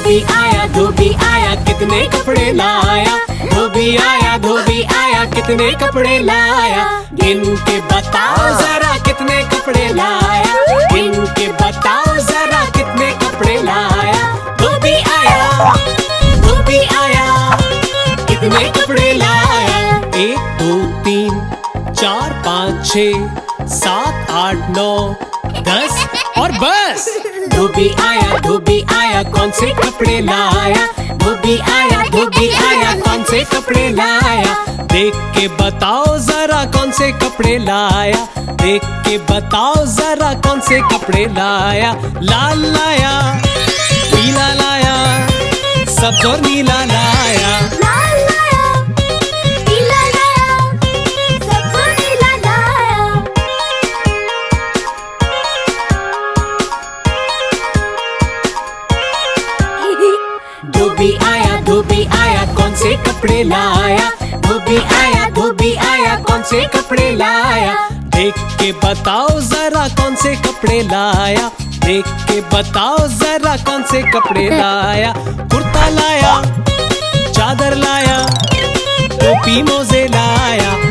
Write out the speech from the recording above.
धोबी आया कितने कपड़े लाया। धोबी आया कितने कपड़े लाया। गिन के बताओ जरा कितने कपड़े लाया। गिन के बताओ जरा कितने कपड़े लाया। धोबी आया कितने कपड़े लाया। 1 2 3 4 5 6 7 8 9 10 और बस। धोबी आया कौन से कपड़े लाया। धोबी आया कौन से कपड़े लाया। देख के बताओ जरा कौन से कपड़े लाया। देख के बताओ जरा कौन से कपड़े लाया। लाल लाया, पीला लाया, सब्ज और नीला लाया। धोबी आया कौन से कपड़े लाया। धोबी आया कौन से कपड़े लाया। देख के बताओ जरा कौन से कपड़े लाया। देख के बताओ जरा कौन से कपड़े लाया। कुर्ता लाया, चादर लाया, टोपी मोजे लाया।